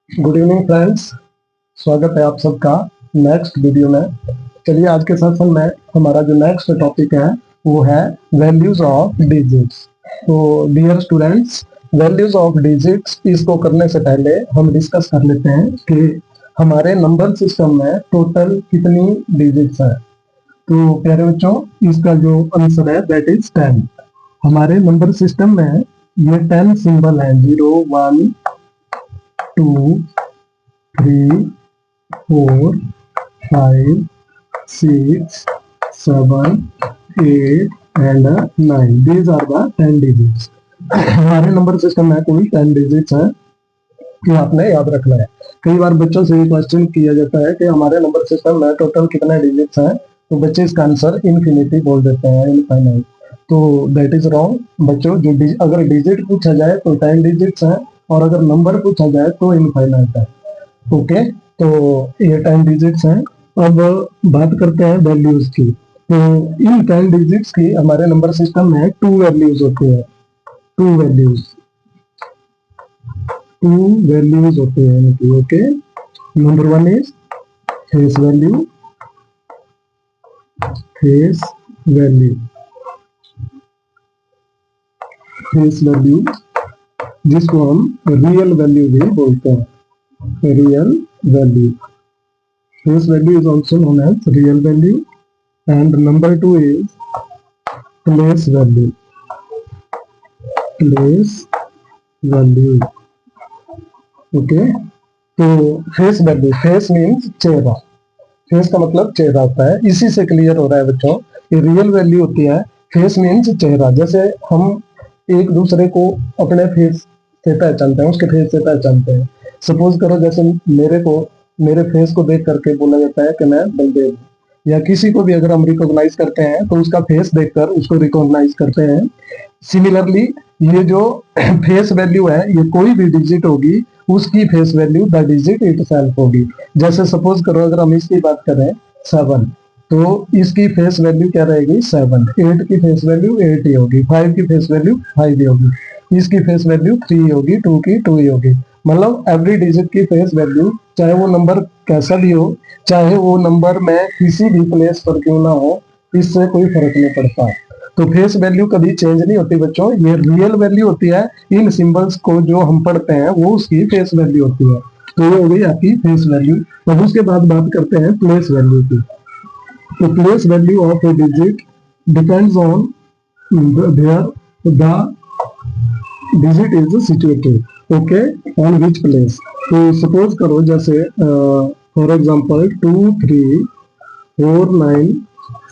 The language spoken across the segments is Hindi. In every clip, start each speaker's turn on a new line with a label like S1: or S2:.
S1: Good evening friends. स्वागत है आप सबका नेक्स्ट वीडियो में। चलिए आज के सेशन में हमारा जो नेक्स्ट टॉपिक है वो है वैल्यूज ऑफ डिजिट्स। तो dear students, values of digits इसको करने से पहले हम डिस्कस कर लेते हैं कि हमारे नंबर सिस्टम में टोटल कितनी डिजिट्स है। तो प्यारे बच्चों, इसका जो आंसर है दैट इज 10। हमारे नंबर सिस्टम में ये 10 सिंबल है, 0 1 2 3 4 5 6 7 8 and 9। These are the 10 digits। हमारे नंबर सिस्टम में कुल 10 डिजिट्स है कि आपने याद रखना है। कई बार बच्चों से ये क्वेश्चन किया जाता है कि हमारे नंबर सिस्टम में टोटल कितने डिजिट्स हैं, तो बच्चे इसका आंसर इन्फिनिटी बोल देते हैं, इनफाइनाइट। तो दैट इज रॉन्ग बच्चों। जो अगर डिजिट पूछा जाए तो 10 डिजिट्स हैं और अगर नंबर पूछा जाए तो इनफाइनाइट है। ओके, तो ये 10 डिजिट्स हैं। अब बात करते हैं वैल्यूज की। तो इन 10 डिजिट्स की हमारे नंबर सिस्टम में 2 वैल्यूज होती है। 2 वैल्यूज होते हैं इनकी। Okay, number 1 is face value. Face value जिसको हम रियल वैल्यू भी बोलते हैं। Real value, face value is also known as real value। and number 2 is place value। Okay, तो फेस वैल्यू, फेस मीन्स चेहरा। फेस का मतलब चेहरा होता है, इसी से क्लियर हो रहा है बच्चों। ये रियल वैल्यू होती है, फेस मीन्स चेहरा। जैसे हम एक दूसरे को अपने फेस से पहचानते हैं, उसके फेस से पहचानते हैं। सपोज करो जैसे मेरे फेस को देख करके बोला जाता है कि मैं बलदेव हूँ, या किसी को भी अगर हम रिकॉग्नाइज करते हैं तो उसका फेस देखकर उसको रिकॉग्नाइज करते हैं। सिमिलरली ये जो फेस वैल्यू है, ये कोई भी डिजिट होगी उसकी face value the digit itself होगी। जैसे सपोज करो अगर हम इसकी बात करें 7, तो इसकी फेस वैल्यू क्या रहेगी 7। 8 की फेस वैल्यू 8 ही होगी। 5 की फेस वैल्यू 5 ही होगी। इसकी फेस वैल्यू 3 होगी, 2 की 2 ही होगी। मतलब एवरी डिजिट की फेस वैल्यू, चाहे वो नंबर कैसा भी हो, चाहे वो नंबर में किसी भी प्लेस पर क्यों ना हो, इससे कोई फर्क नहीं पड़ता। तो फेस वैल्यू कभी चेंज नहीं होती बच्चों, ये रियल वैल्यू होती है। इन सिंबल्स को जो हम पढ़ते हैं वो उसकी फेस वैल्यू होती है। तो ये हो गई आपकी फेस वैल्यू। अब उसके बाद बात करते हैं प्लेस वैल्यू की। तो place value of a digit depends on where the digit is situated. Okay, on which place. तो सपोज करो जैसे फॉर एग्जांपल 2 3 4 9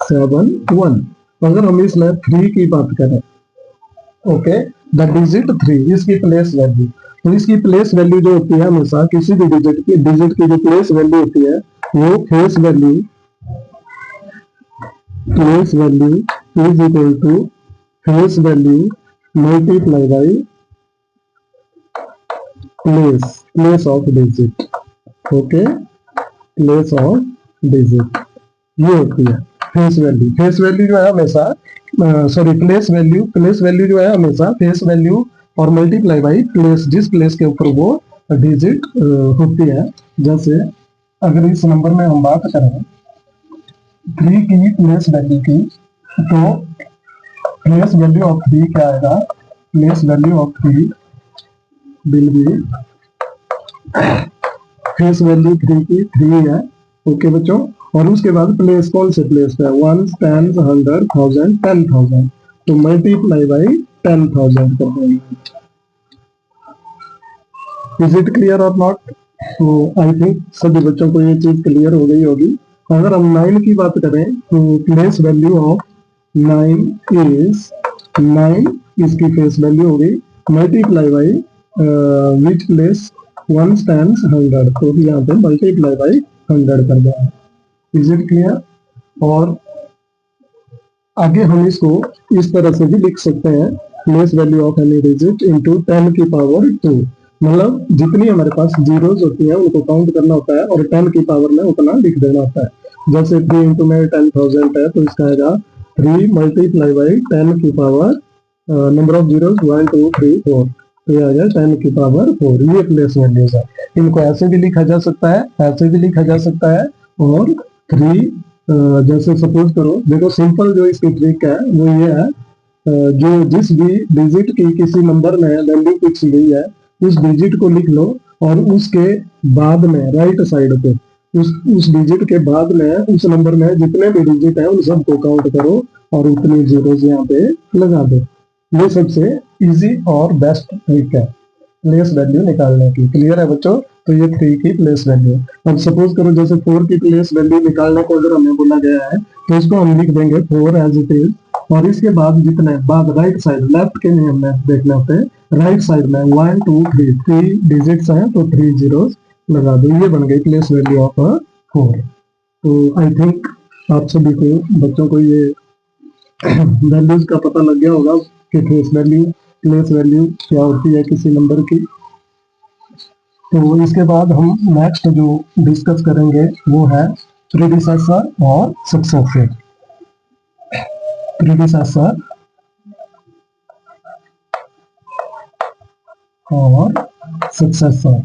S1: 7 1। अगर हम इसमें 3 की बात करें, ओके, द डिजिट 3, इसकी प्लेस वैल्यू। तो इसकी प्लेस वैल्यू जो होती है हमेशा किसी भी डिजिट की जो प्लेस वैल्यू होती है वो face value is equal to face value multiply by place of digit. Okay, place of digit ये होती है फेस वैल्यू। फेस वैल्यू जो है हमेशा प्लेस वैल्यू जो है हमेशा फेस वैल्यू और मल्टीप्लाई बाई प्लेस, जिस प्लेस के ऊपर वो डिजिट होती है। जैसे अगर इस नंबर में हम बात करें 3 की प्लेस वैल्यू की, तो प्लेस वैल्यू ऑफ 3 क्या आएगा, place value of 3 will be, face value 3 की 3 है। ओके बच्चों, और उसके बाद प्लेस कौन से प्लेस पे है, 1 10 100 1000 10,000। तो मल्टीप्लाई बाई 10,000 कर देंगे। इज इट क्लियर और नॉट? तो आई थिंक सभी बच्चों को ये चीज क्लियर हो गई होगी। अगर हम 9 की बात करें तो प्लेस वैल्यू ऑफ 9 इज 9, इसकी फेस वैल्यू होगी multiply by which place 1 times 100। तो यहाँ पे मल्टीप्लाई बाई 100 कर देंगे। Is it clear? और आगे हम इसको इस तरह से भी लिख सकते हैं, place value of any digit into 10 की पावर 2। मतलब जितनी हमारे पास जीरोज होती है उनको काउंट करना होता है और 10 की पावर में उतना लिख देना होता है। जैसे 3 इंटू में 10,000 है तो इसका आएगा 3 मल्टीप्लाई बाई 10 की पावर नंबर ऑफ जीरोज 1 2 3 4। तो ये आ गया 10⁴ ये प्लेस वैल्यूज है। इनको ऐसे भी लिखा जा सकता है, ऐसे भी लिखा जा सकता है, और 3 जैसे सपोज करो, देखो सिंपल जो इसकी ट्रिक है वो ये है, जो जिस भी डिजिट की किसी नंबर में वैल्यू पूछी गई है उस डिजिट को लिख लो, और उसके बाद में राइट साइड पे उस डिजिट के बाद में उस नंबर में जितने भी डिजिट है उन सबको काउंट करो और उतनी जीरोज यहाँ पे लगा दो। ये सबसे इजी और बेस्ट ट्रिक है प्लेस वैल्यू निकालने की। क्लियर है बच्चों? तो ये 3 की प्लेस वैल्यू। अब सपोज करो जैसे 4 की प्लेस वैल्यू निकालने को अगर हमें बोला गया है तो इसको हम लिख देंगे 4 एज इट इज, और इसके बाद जितने बाद राइट साइड लेफ्ट के नियम में देखने होते हैं, राइट साइड में 1 2 3 डिजिट्स हैं तो 3 जीरोस लगा दो। ये बन गई प्लेस वैल्यू ऑफ 4। तो आई थिंक आप सभी को बच्चों को ये वैल्यूज का पता लग गया होगा कि प्लेस वैल्यू क्या होती है किसी नंबर की। तो इसके बाद हम नेक्स्ट जो डिस्कस करेंगे वो है प्रीडिसेसर और सक्सेसर। प्रीडिसेसर और सक्सेसर।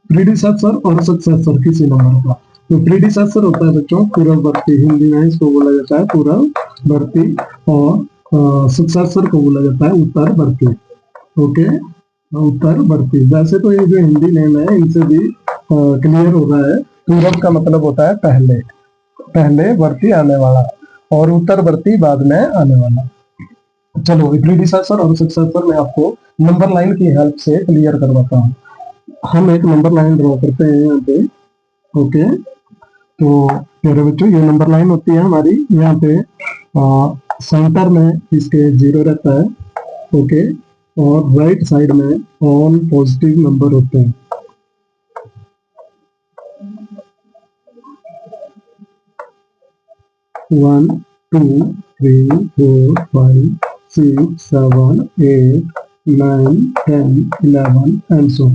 S1: प्रीडिसेसर और सक्सेसर किसी नंबर का। तो प्रीडिसेसर होता है बच्चों पूर्ववर्ती, हिंदी में इसको बोला जाता है पूर्ववर्ती, और सक्सेसर को बोला जाता है उत्तरवर्ती। ओके, उत्तरवर्ती। वैसे तो ये जो हिंदी नेम है इनसे भी क्लियर हो रहा है। पूर्व का मतलब होता है पहले, पहले वर्ती आने वाला, और उत्तरवर्ती बाद में आने वाला। चलो प्रीडिसेसर और सक्सेसर में आपको नंबर लाइन की हेल्प से क्लियर करवाता हूँ। हम एक नंबर लाइन ड्रॉ करते हैं यहाँ पे। ओके, तो मेरे बच्चों ये नंबर लाइन होती है हमारी, यहाँ पे सेंटर में इसके 0 रहता है। ओके, और राइट साइड में ऑल पॉजिटिव नंबर होते हैं। One 2 3 4 5 6 7 8 9 10 11 and so.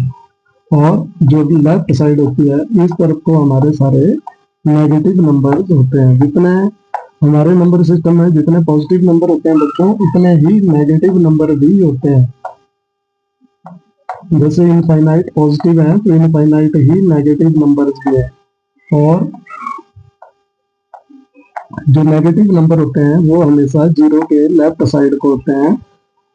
S1: और जो लेफ्ट साइड होती है इस तरफ को हमारे सारे नेगेटिव नंबर्स होते हैं। जितने हमारे नंबर सिस्टम में जितने पॉजिटिव नंबर होते हैं बच्चों, उतने ही नेगेटिव नंबर भी होते हैं। जैसे इनफाइनाइट पॉजिटिव है तो इनफाइनाइट ही नेगेटिव नंबर्स भी है, और जो नेगेटिव नंबर होते हैं वो हमेशा 0 के लेफ्ट साइड को होते हैं,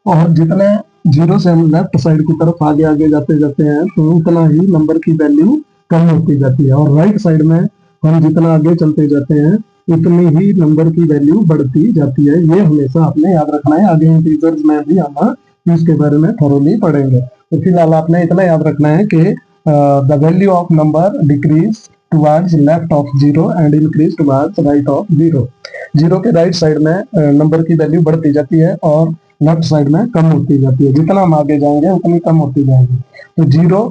S1: और जितने 0 से हम लेफ्ट साइड की तरफ आगे आगे जाते जाते हैं तो उतना ही नंबर की वैल्यू कम होती जाती है, और राइट साइड में हम जितना आगे चलते जाते हैं उतनी ही नंबर की वैल्यू बढ़ती जाती है। ये हमेशा आपने याद रखना है। आगे इंटीजर्स में भी हम इसके बारे में थोरोली पढ़ेंगे। तो फिलहाल आपने इतना याद रखना है कि the value of number decrease towards left of 0 and increase towards right of 0। 0 के राइट साइड में नंबर की वैल्यू बढ़ती जाती है और लेफ्ट साइड में कम होती जाती है। जितना हम आगे जाएंगे उतनी कम होती जाएगी। तो 0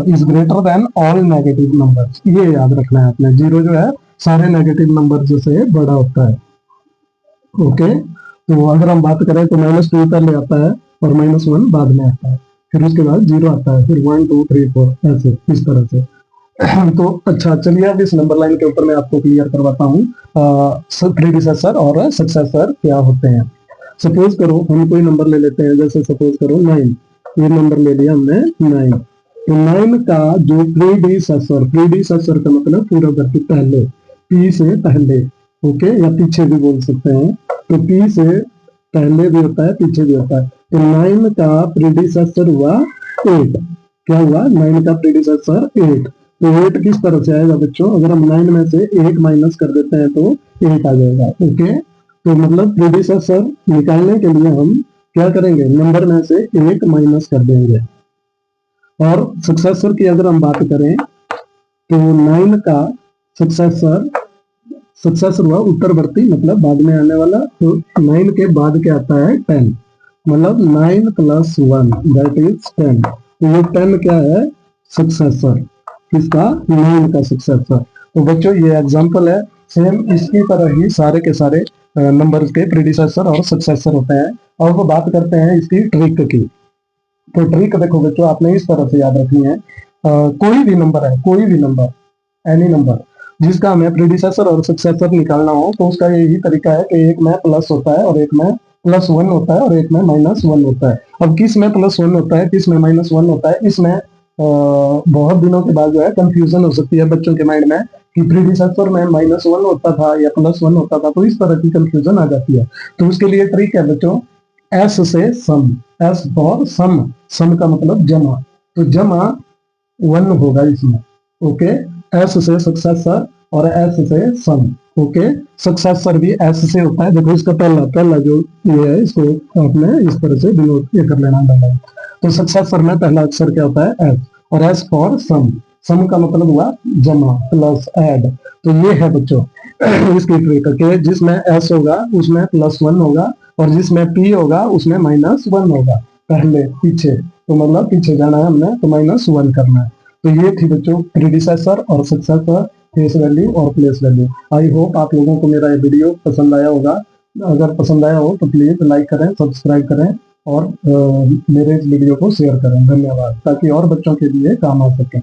S1: is greater than all negative numbers, ये याद रखना है आपने। 0 जो है सारे नेगेटिव नंबर से बड़ा होता है। ओके, तो अगर हम बात करें तो -2 पहले आता है और -1 बाद में आता है, फिर उसके बाद 0 आता है, फिर 1 2 3 4 ऐसे इस तरह से। तो अच्छा, चलिए अब इस नंबर लाइन के ऊपर मैं आपको क्लियर करवाता हूँ प्रीडिसेसर और सक्सेसर क्या होते हैं। सपोज करो हम कोई नंबर ले लेते हैं, जैसे सपोज करो 9। ये नंबर ले लिया हमने 9। तो 9 का जो प्रीडिसेसर का मतलब पूर्ववर्ती, पहले, पी से पहले। ओके, या पीछे भी बोल सकते हैं। तो पी से पहले भी होता है, पीछे भी होता है। तो 9 का प्रीडिसेसर हुआ 8। क्या हुआ? 9 का प्रीडिसेसर 8। तो 8 किस तरह से आएगा बच्चों? अगर हम 9 में से 1 माइनस कर देते हैं तो 8 आ जाएगा। ओके, तो मतलब प्रीडिसेसर निकालने के लिए हम क्या करेंगे? नंबर में से 1 माइनस कर देंगे। और सक्सेसर की अगर हम बात करें तो 9 का सक्सेसर हुआ उत्तरवर्ती, मतलब बाद में आने वाला। तो 9 के बाद क्या आता है? 10, मतलब 9 + 1 दैट इज 10। तो ये 10 क्या है? सक्सेसर। किसका? 9 का सक्सेसर। तो बच्चों ये एग्जांपल है। सेम इसकी तरह ही सारे के सारे नंबर्स के प्रीडिसेसर और सक्सेसर होते हैं। और वो बात करते हैं इसकी ट्रिक की। तो ट्रिक देखो बच्चों, आपने इस तरह से याद रखनी है। कोई भी नंबर है, कोई भी नंबर, एनी नंबर, जिसका हमें प्रीडिसेसर और सक्सेसर निकालना हो तो उसका यही तरीका है कि एक में प्लस होता है और एक में +1 होता है और एक में -1 होता है। अब किस में +1 होता है, किस में -1 होता है, इसमें बहुत दिनों के बाद जो है कंफ्यूजन हो सकती है बच्चों के माइंड में कि प्रीडिसेसर में -1 होता था या +1 होता था, तो इस तरह की कंफ्यूजन आ जाती है। तो उसके लिए ट्रिक है बच्चों, एस से सम, एस फॉर सम, सम का मतलब जमा, तो जमा 1 होगा इसमें। ओके, एस से सक्सेसर और एस से सम। ओके, सक्सेसर भी एस से होता है, देखो इसका पहला पहला जो ये है इसको आपने इस तरह से डिनोट ये कर लेना डाला। तो सक्सेसर में पहला अक्षर क्या होता है, एस, और एस फॉर सम, सम का मतलब हुआ जमा प्लस ऐड। तो ये है बच्चों इसकी ट्रिक के जिसमें एस होगा उसमें +1 होगा और जिसमें पी होगा उसमें -1 होगा, पहले पीछे, तो मतलब पीछे जाना है हमने तो -1 करना है। तो ये थी बच्चों प्रीडिसेसर और सक्सेसर, फेस वैल्यू और प्लेस वैल्यू। आई होप आप लोगों को मेरा ये वीडियो पसंद आया होगा। अगर पसंद आया हो तो प्लीज लाइक करें, सब्सक्राइब करें और मेरे इस वीडियो को शेयर करें। धन्यवाद, ताकि और बच्चों के लिए काम आ सके।